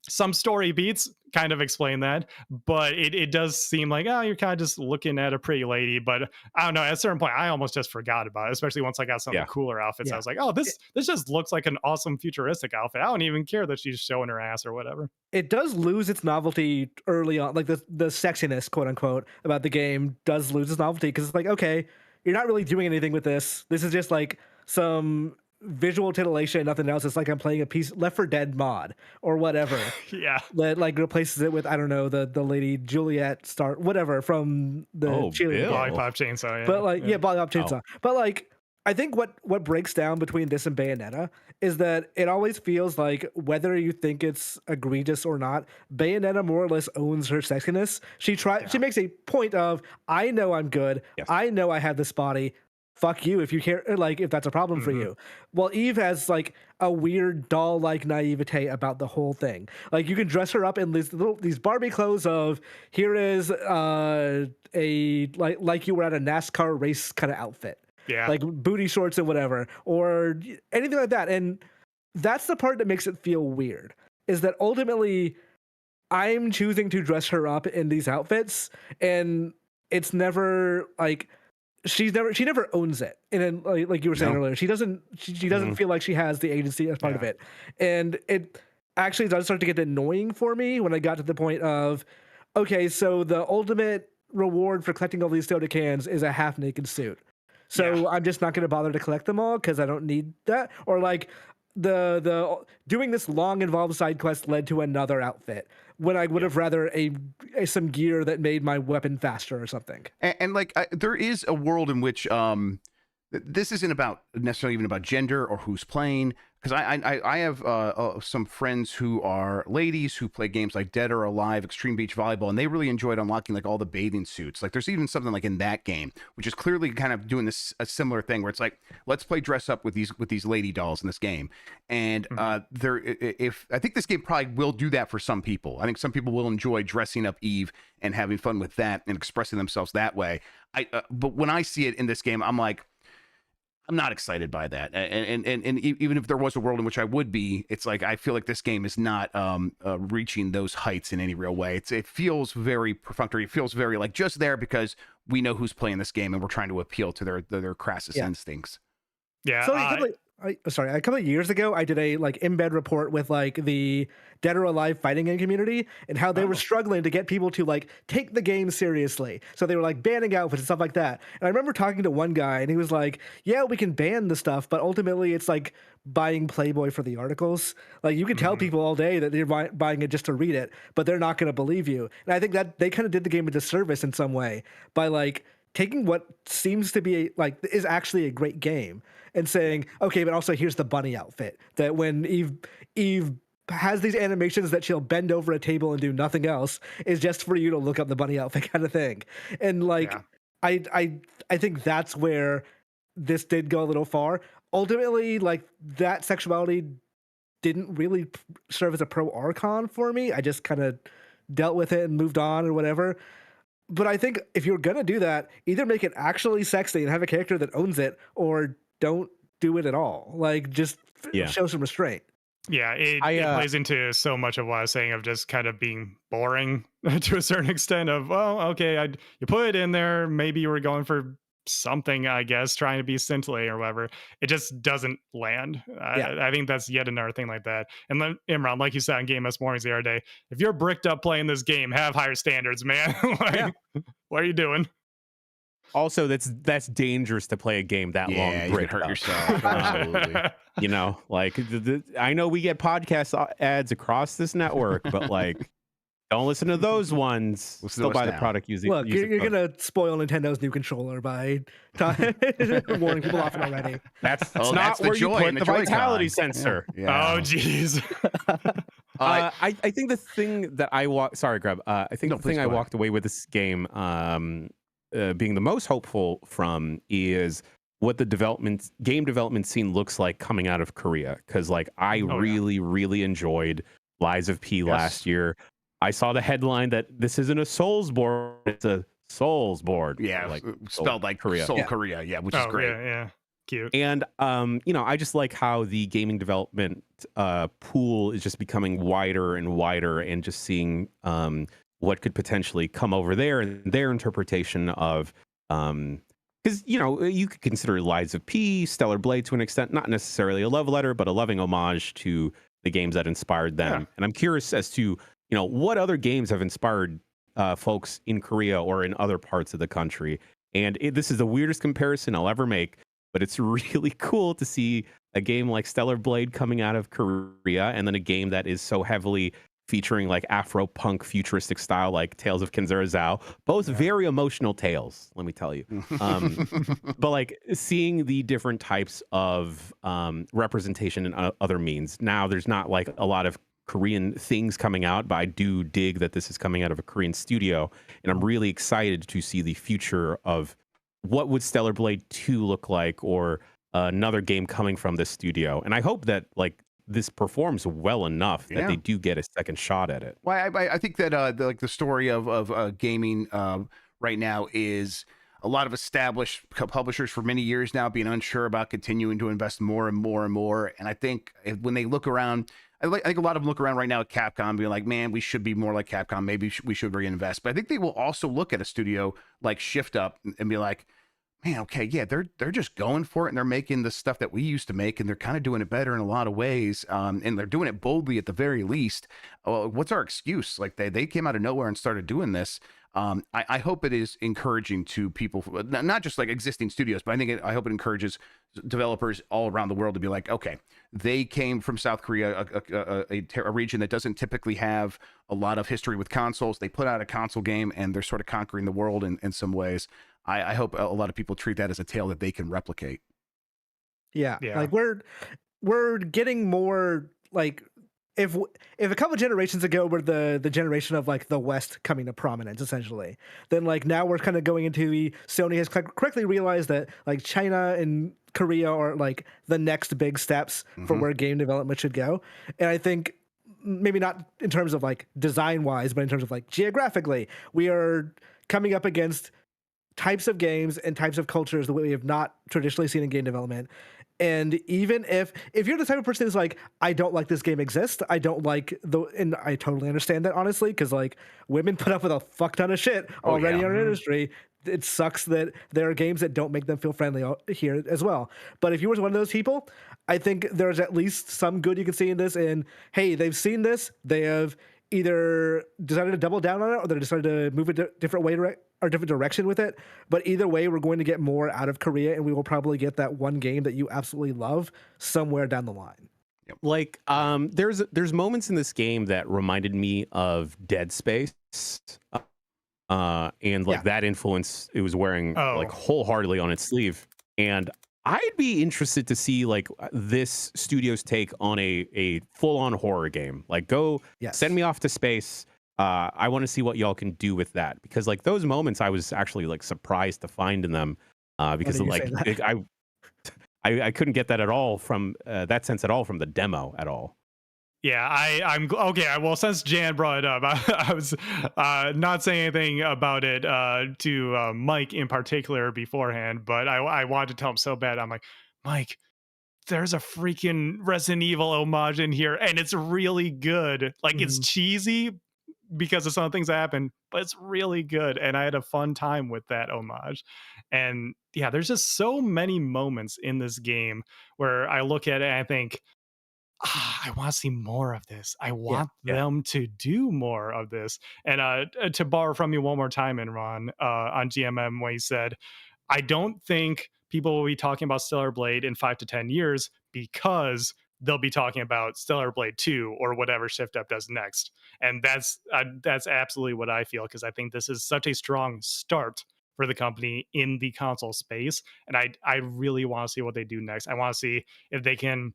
some story beats kind of explain that, but it does seem like, you're kind of just looking at a pretty lady. But I don't know, at a certain point I almost just forgot about it, especially once I got some of the cooler outfits. I was like, this just looks like an awesome futuristic outfit. I don't even care that she's showing her ass or whatever. It does lose its novelty early on, like the sexiness, quote unquote, about the game does lose its novelty, because it's like, okay, you're not really doing anything with this. This is just like some visual titillation, nothing else. It's like I'm playing a piece Left 4 Dead mod or whatever. Yeah. That like replaces it with, I don't know, the lady Juliet Star, whatever, from the cheerleader Bill. game. Lollipop Chainsaw. Yeah. But like, yeah, Lollipop Oh. Chainsaw. But like, I think what breaks down between this and Bayonetta is that it always feels like, whether you think it's egregious or not, Bayonetta more or less owns her sexiness. She makes a point of, I know I'm good. Yes. I know I have this body. Fuck you if you care, like, if that's a problem for you. Well, Eve has like a weird doll-like naivete about the whole thing. Like, you can dress her up in these Barbie clothes of, here is a like you were at a NASCAR race kind of outfit. Yeah. Like booty shorts and whatever, or anything like that. And that's the part that makes it feel weird, is that ultimately I'm choosing to dress her up in these outfits, and it's never like she never owns it. And then, like you were saying earlier, she doesn't feel like she has the agency as part of it. And it actually does start to get annoying for me when I got to the point of, okay, so the ultimate reward for collecting all these soda cans is a half naked suit. So I'm just not going to bother to collect them all because I don't need that. Or like the doing this long involved side quest led to another outfit when I would have rather some gear that made my weapon faster or something. And like there is a world in which this isn't about necessarily even about gender or who's playing, because I have some friends who are ladies who play games like Dead or Alive, Extreme Beach Volleyball, and they really enjoyed unlocking like all the bathing suits. Like there's even something like in that game, which is clearly kind of doing a similar thing where it's like, let's play dress up with these lady dolls in this game. And if I think this game probably will do that for some people. I think some people will enjoy dressing up Eve and having fun with that and expressing themselves that way. But when I see it in this game, I'm like, I'm not excited by that. And even if there was a world in which I would be, it's like, I feel like this game is not reaching those heights in any real way. It feels very perfunctory. It feels very like just there because we know who's playing this game and we're trying to appeal to their crassest instincts. Yeah. So a couple of years ago, I did a like embed report with like the Dead or Alive fighting game community and how they were struggling to get people to like take the game seriously. So they were like banning outfits and stuff like that. And I remember talking to one guy and he was like, yeah, we can ban the stuff, but ultimately it's like buying Playboy for the articles. Like you can tell people all day that they're buying it just to read it, but they're not going to believe you. And I think that they kind of did the game a disservice in some way by like taking what seems to be is actually a great game and saying, okay, but also here's the bunny outfit that when Eve has these animations that she'll bend over a table and do nothing else is just for you to look up the bunny outfit kind of thing. And like, I think that's where this did go a little far. Ultimately, like that sexuality didn't really serve as a pro or con for me. I just kind of dealt with it and moved on or whatever. But I think if you're going to do that, either make it actually sexy and have a character that owns it, or don't do it at all. Like, just show some restraint. Yeah, it plays into so much of what I was saying of just kind of being boring to a certain extent of, well, okay, you put it in there. Maybe you were going for something, I guess, trying to be scintillating or whatever. It just doesn't land. I think that's yet another thing like that. And then, Imran, like you said on Game S Mornings the other day, if you're bricked up playing this game, have higher standards, man. What are you doing? Also, that's dangerous to play a game that long. Yeah, you could hurt yourself. Absolutely. You know, like I know we get podcast ads across this network, but like, don't listen to those ones. Still buy the product using. Look, you're gonna spoil Nintendo's new controller by warning people off it already. That's not where you put the vitality sensor. Yeah. Oh, jeez. I think the thing that sorry, Grubb. I think the thing I walked away with this game being the most hopeful from is what the game development scene looks like coming out of Korea. Because like I really enjoyed Lies of P last year. I saw the headline that this isn't a Souls board, it's a Souls board. Yeah, like spelled like Korea. Seoul, Korea. Yeah, which is great. Yeah. Cute. And I just like how the gaming development pool is just becoming wider and wider, and just seeing what could potentially come over there and their interpretation of because you could consider Lies of P, Stellar Blade to an extent, not necessarily a love letter, but a loving homage to the games that inspired them. Yeah. And I'm curious as to what other games have inspired folks in Korea or in other parts of the country. And this is the weirdest comparison I'll ever make. but it's really cool to see a game like Stellar Blade coming out of Korea, and then a game that is so heavily featuring like Afro punk futuristic style, like Tales of Kenzura Zao. Both very emotional tales, let me tell you. But like seeing the different types of representation in other means. Now there's not like a lot of Korean things coming out, but I do dig that this is coming out of a Korean studio, and I'm really excited to see the future of what would Stellar Blade 2 look like, or another game coming from this studio. And I hope that like this performs well enough that they do get a second shot at it. Well, I think that the story of gaming right now is a lot of established publishers for many years now being unsure about continuing to invest more and more and more. And I think when they look around, I think a lot of them look around right now at Capcom being like, man, we should be more like Capcom. Maybe we should reinvest. But I think they will also look at a studio like Shift Up and be like, man, okay, yeah, they're just going for it, and they're making the stuff that we used to make, and they're kind of doing it better in a lot of ways, and they're doing it boldly at the very least. What's our excuse? Like they came out of nowhere and started doing this. I hope it is encouraging to people, not just like existing studios, but I hope it encourages developers all around the world to be like, okay, they came from South Korea, a region that doesn't typically have a lot of history with consoles. They put out a console game, and they're sort of conquering the world in some ways. I hope a lot of people treat that as a tale that they can replicate. Yeah. Like we're getting more like if a couple generations ago we're the generation of like the West coming to prominence essentially, then like now we're kind of going into Sony has correctly realized that like China and Korea are like the next big steps for where game development should go. And I think maybe not in terms of like design wise, but in terms of like geographically, we are coming up against types of games and types of cultures that we have not traditionally seen in game development. And even if you're the type of person who's like, I don't like this game exists, I don't like and I totally understand that honestly, because like women put up with a fuck ton of shit already in our industry. It sucks that there are games that don't make them feel friendly here as well. But if you were one of those people, I think there's at least some good you can see in this. And hey, they've seen this, they have either decided to double down on it, or they decided to move a different way or different direction with it. But either way, we're going to get more out of Korea, and we will probably get that one game that you absolutely love somewhere down the line. Like there's moments in this game that reminded me of Dead Space, and like that influence it was wearing like wholeheartedly on its sleeve. And I'd be interested to see like this studio's take on a full-on horror game. Like send me off to space. I want to see what y'all can do with that, because like those moments I was actually like surprised to find in them, because of, like I couldn't get that at all from that sense at all from the demo at all. Yeah, I'm okay. Well, since Jan brought it up, I was not saying anything about it to Mike in particular beforehand, but I wanted to tell him so bad. I'm like, Mike, there's a freaking Resident Evil homage in here, and it's really good. Like it's cheesy because of some of the things that happen, but it's really good, and I had a fun time with that homage. And yeah, there's just so many moments in this game where I look at it and I think, I want to see more of this. I want them to do more of this. And to borrow from you one more time, Imran, on GMM, when he said, I don't think people will be talking about Stellar Blade in 5 to 10 years because they'll be talking about Stellar Blade 2 or whatever Shift Up does next. And that's absolutely what I feel, because I think this is such a strong start for the company in the console space. And I really want to see what they do next. I want to see if they can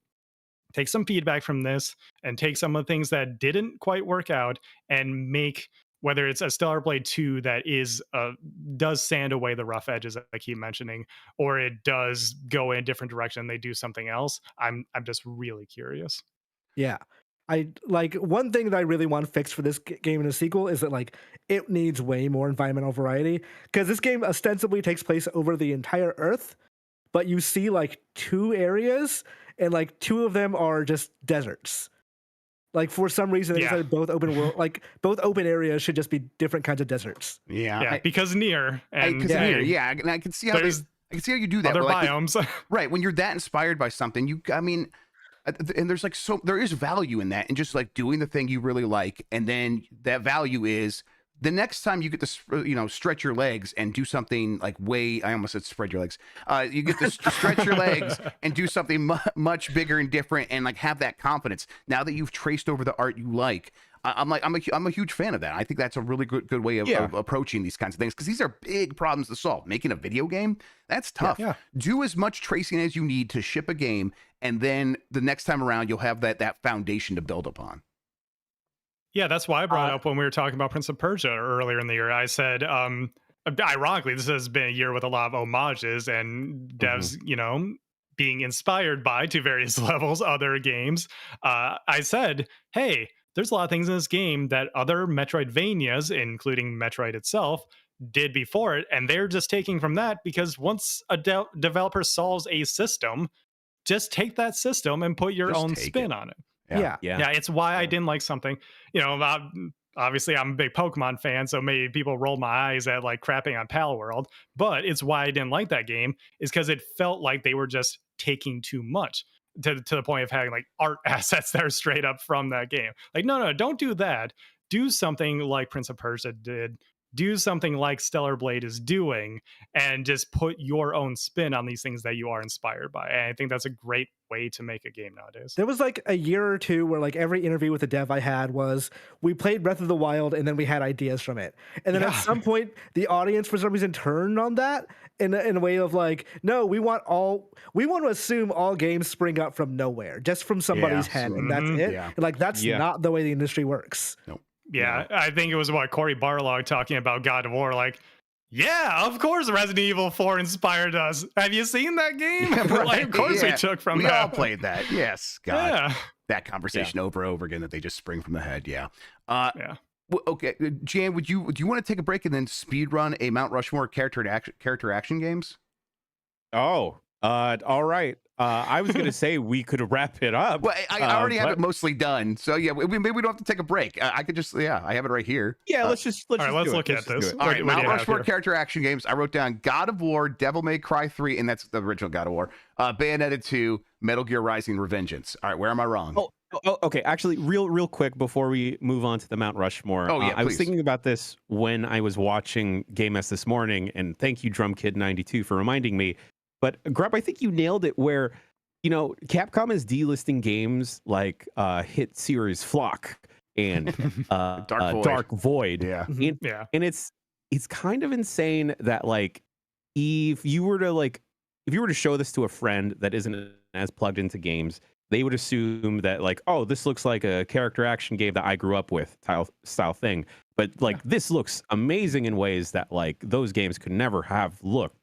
take some feedback from this and take some of the things that didn't quite work out and make, whether it's a Stellar Blade 2 that does sand away the rough edges I keep mentioning, or it does go in a different direction, they do something else. I'm just really curious. Yeah. I like one thing that I really want fixed for this game in a sequel is that like it needs way more environmental variety, because this game ostensibly takes place over the entire Earth, but you see like 2 areas, and like 2 of them are just deserts. Like for some reason, they decided both open world, like both open areas should just be different kinds of deserts. Because near, and and I can see how how you do that. Other biomes, right? When you're that inspired by something, and there's like there is value in that, and just like doing the thing you really like, and then that value is the next time you get to stretch your legs and do something like I almost said spread your legs. You get to stretch your legs and do something much bigger and different, and like have that confidence. Now that you've traced over the art you like, I'm a huge fan of that. I think that's a really good way of approaching these kinds of things, because these are big problems to solve. Making a video game, that's tough. Yeah. Do as much tracing as you need to ship a game, and then the next time around you'll have that foundation to build upon. Yeah, that's why I brought up when we were talking about Prince of Persia earlier in the year. I said, ironically, this has been a year with a lot of homages and devs, being inspired by, to various levels, other games. I said, hey, there's a lot of things in this game that other Metroidvanias, including Metroid itself, did before it, and they're just taking from that, because once a developer solves a system, just take that system and put your own spin on it. Yeah. It's why I didn't like something. Obviously I'm a big Pokemon fan, so maybe people roll my eyes at like crapping on Pal World, but it's why I didn't like that game, is because it felt like they were just taking too much to the point of having like art assets that are straight up from that game. Like, no, don't do that. Do something like Prince of Persia did. Do something like Stellar Blade is doing, and just put your own spin on these things that you are inspired by. And I think that's a great way to make a game nowadays. There was like a year or two where like every interview with a dev I had was, we played Breath of the Wild and then we had ideas from it. And then at some point the audience for some reason turned on that in a way of like, no, we want to assume all games spring up from nowhere, just from somebody's head, and that's it. Yeah. And like, that's not the way the industry works. Nope. Yeah, I think it was Corey Barlog talking about God of War, like, yeah, of course Resident Evil 4 inspired us. Have you seen that game? Right. Like, of course we took from that. We all played that. Yes. God. Yeah. That conversation over and over again, that they just spring from the head. Yeah. Yeah. Okay, Jan, would you want to take a break and then speed run a Mount Rushmore character action games? Oh, all right. I was going to say we could wrap it up. Well, I already have it mostly done. So yeah, maybe we don't have to take a break. I could just, I have it right here. Yeah, let's look at this. All right, Mount Rushmore character action games. I wrote down God of War, Devil May Cry 3, and that's the original God of War, Bayonetta 2, Metal Gear Rising, Revengeance. All right, where am I wrong? Oh, okay. Actually, real quick before we move on to the Mount Rushmore. Oh, yeah, I was thinking about this when I was watching Game S this morning, and thank you, DrumKid92, for reminding me. But Grubb, I think you nailed it, where Capcom is delisting games like hit series Flock and Dark Void. Yeah. And it's kind of insane that like if you were to show this to a friend that isn't as plugged into games, they would assume that like, oh, this looks like a character action game that I grew up with style thing. But like this looks amazing in ways that like those games could never have looked.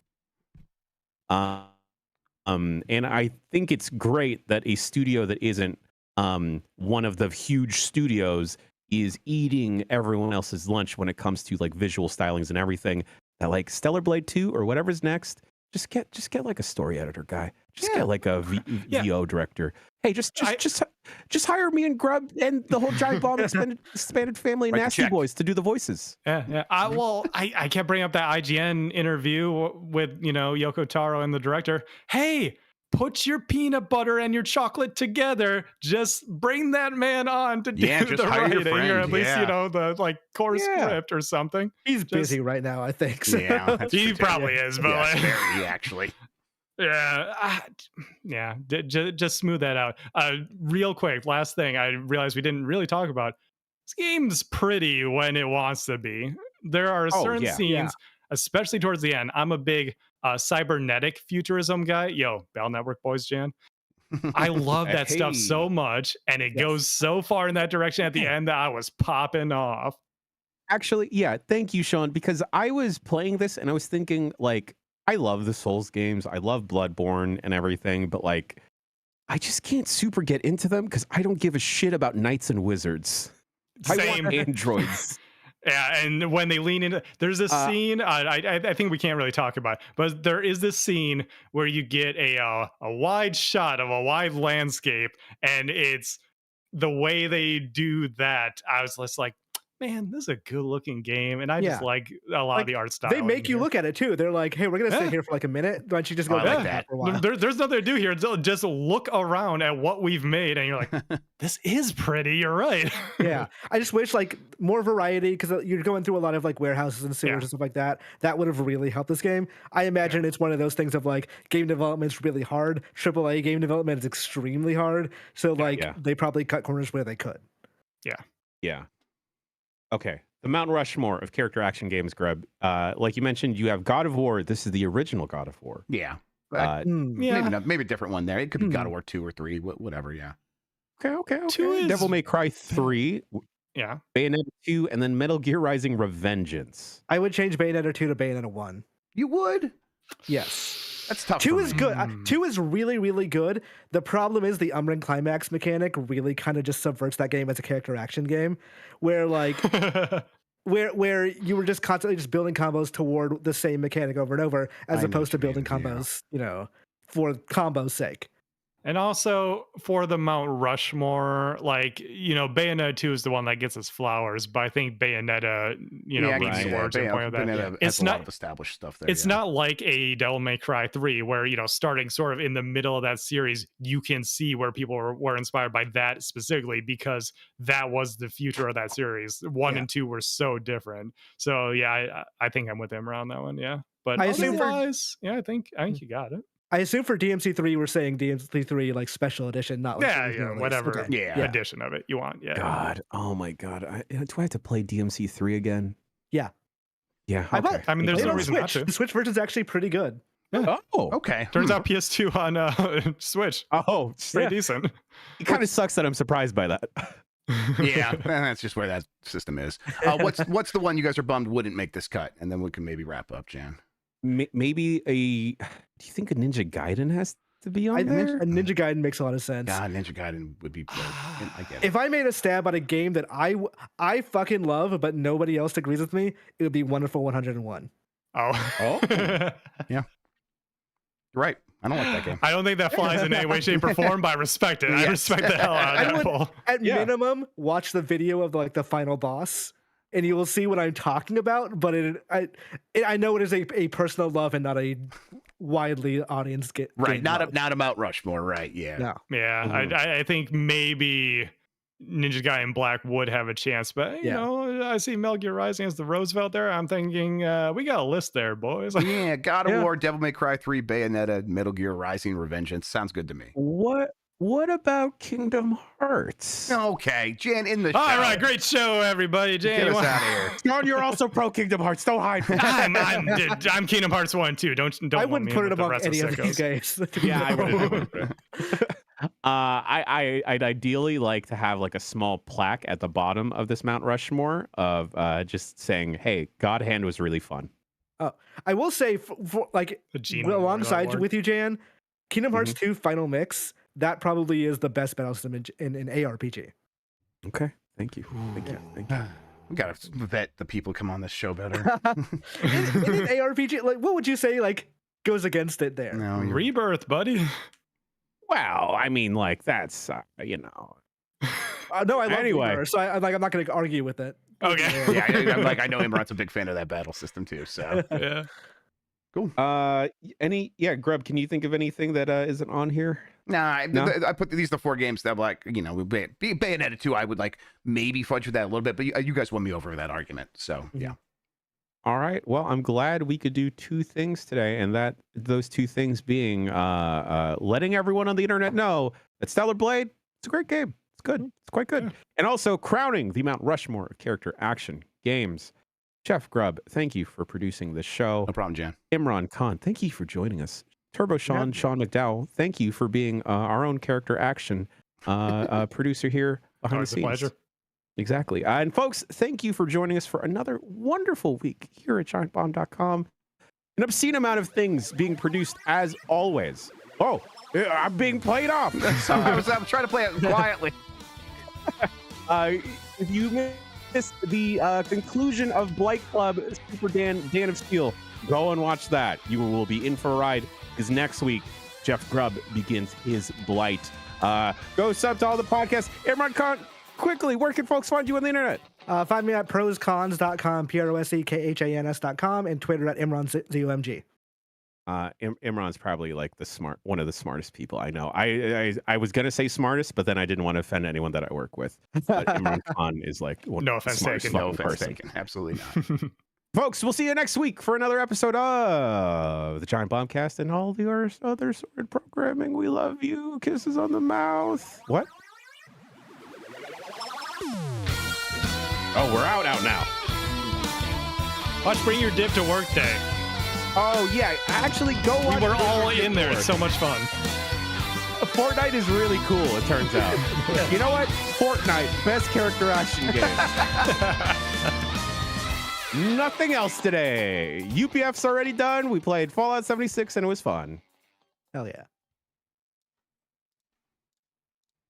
And I think it's great that a studio that isn't one of the huge studios is eating everyone else's lunch when it comes to like visual stylings and everything. That like Stellar Blade 2 or whatever's next, just get like a story editor guy. Just get like a VO director. Hey, just hire me and Grubb and the whole Giant Bomb expanded family and Nasty Boys to do the voices. Yeah. I kept bringing up that IGN interview with Yoko Taro and the director. Hey, put your peanut butter and your chocolate together. Just bring that man on to do the writing, or at least the like core script or something. He's busy right now, I think. So. Yeah, he probably is, but like, very actually. Yeah, just smooth that out. Real quick, last thing I realized we didn't really talk about. This game's pretty when it wants to be. There are certain scenes, especially towards the end. I'm a big cybernetic futurism guy. Yo, Bell Network boys, Jan. I love that stuff so much, and it goes so far in that direction at the end that I was popping off. Actually, thank you, Sean, because I was playing this and I was thinking like, I love the Souls games. I love Bloodborne and everything, but like, I just can't super get into them because I don't give a shit about knights and wizards. Same. I want androids. Yeah, and when they lean into, there's this scene. I think we can't really talk about, but there is this scene where you get a wide shot of a wide landscape, and it's the way they do that. I was just like, man, this is a good looking game, and I just Yeah. like a lot of the art style. They make you look at it too. They're like, hey, we're gonna sit Yeah. here for like a minute. Why don't you just go I like back that. for a while? There's nothing to do here. Just look around at what we've made, and you're like, this is pretty. You're right. Yeah, I just wish like more variety, because you're going through a lot of like warehouses and sewers and stuff like that. That would have really helped this game. I imagine it's one of those things of like game development's really hard. AAA game development is extremely hard. So like they probably cut corners where they could. Yeah. Okay. The Mount Rushmore of character action games, Grubb. Like you mentioned, you have God of War. This is the original God of War. Yeah. Maybe a different one there. It could be God of War 2 or 3, whatever. Yeah. Okay. 2 is Devil May Cry 3. Yeah. Bayonetta 2, and then Metal Gear Rising Revengeance. I would change Bayonetta 2 to Bayonetta 1. You would? Yes. That's tough. 2 is good. 2 is really, really good. The problem is the Umran climax mechanic really kind of just subverts that game as a character action game, where like where you were just constantly just building combos toward the same mechanic over and over, as opposed to building combos, for combo's sake. And also for the Mount Rushmore, like, Bayonetta 2 is the one that gets us flowers, but I think Bayonetta, leads towards a point of that. It's not a lot of established stuff there. It's not like a Devil May Cry 3 where, starting sort of in the middle of that series, you can see where people were inspired by that specifically, because that was the future of that series. 1 and 2 were so different. So yeah, I think I'm with Imran on that one. Yeah. But I think you got it. I assume for DMC3, we're saying DMC3 like special edition, not like whatever edition of it you want. Yeah. God, oh my God, do I have to play DMC3 again? Yeah. Yeah. Okay. I mean, there's no reason not to. The Switch version is actually pretty good. Yeah. Oh, okay. Turns out PS2 on Switch. Oh, pretty decent. It kind of sucks that I'm surprised by that. Yeah, that's just where that system is. What's the one you guys are bummed wouldn't make this cut, and then we can maybe wrap up, Jan. Maybe do you think a Ninja Gaiden has to be on there? A Ninja Gaiden makes a lot of sense. Yeah, Ninja Gaiden would be good. I get it. If I made a stab at a game that I fucking love, but nobody else agrees with me, it would be Wonderful 101. Oh. Yeah. You're right. I don't like that game. I don't think that flies in any way, shape, or form, but I respect it. I respect the hell out of that poll. At minimum, watch the video of the final boss, and you will see what I'm talking about. But I know it is a personal love and not a widely audience game. Right, not a Mount Rushmore, right? Yeah. No. Yeah, I think maybe Ninja Gaiden Black would have a chance, but you know, I see Metal Gear Rising as the Roosevelt there. I'm thinking we got a list there, boys. Yeah, God of War, Devil May Cry 3, Bayonetta, Metal Gear Rising, Revengeance. Sounds good to me. What about Kingdom Hearts? Okay, Jan in the show. All right, great show, everybody. Jan, get us out of here. John, you're also pro Kingdom Hearts. Don't hide. I'm Kingdom Hearts 1 too. Don't. I wouldn't put it among any of these games. Yeah, I wouldn't. I'd ideally like to have like a small plaque at the bottom of this Mount Rushmore of just saying, "Hey, God Hand was really fun." Oh, I will say, for alongside with you, Jan, Kingdom Hearts 2 Final Mix. That probably is the best battle system in ARPG. Okay, thank you. We gotta vet the people who come on this show better. in an ARPG, like, what would you say goes against it there? No, Rebirth, buddy. Well, I mean, like that's no, I love Rebirth, so I'm not going to argue with it. Okay. Yeah, I know Imran's a big fan of that battle system too. So yeah, cool. Grubb, can you think of anything that isn't on here? I put these the 4 games that I'm like, Bayonetta 2, I would like maybe fudge with that a little bit, but you guys won me over with that argument. So yeah. All right. Well, I'm glad we could do 2 things today, and those 2 things being letting everyone on the internet know that Stellar Blade, it's a great game. It's good. It's quite good. Yeah. And also crowning the Mount Rushmore of character action games. Chef Grubb, thank you for producing this show. No problem, Jan. Imran Khan, thank you for joining us. TurboShawn, Sean McDowell, thank you for being our own character action producer here behind the scenes. Always a pleasure. Exactly. And folks, thank you for joining us for another wonderful week here at giantbomb.com. An obscene amount of things being produced as always. Oh, I'm being played off. I was trying to play it quietly. If you missed the conclusion of Blight Club Super Dan of Steel, go and watch that. You will be in for a ride, because next week, Jeff Grubb begins his Blight. Go sub to all the podcasts. Imran Khan, quickly, where can folks find you on the internet? Find me at proscons.com, prosekhans.com, and Twitter at ImranZOMG. Imran's probably like one of the smartest people I know. I was gonna say smartest, but then I didn't want to offend anyone that I work with. But Imran Khan is like No offense taken. No offense taken. Absolutely not. Folks, we'll see you next week for another episode of the Giant Bombcast and all the other sword programming. We love you. Kisses on the mouth. What? Oh, we're out now. Watch Bring Your Dip to Work Day. Oh, yeah. Actually, go watch. We were all in there. It's so much fun. Fortnite is really cool, it turns out. You know what? Fortnite, best character action game. Nothing else today. UPF's already done. We played Fallout 76 and it was fun. Hell yeah.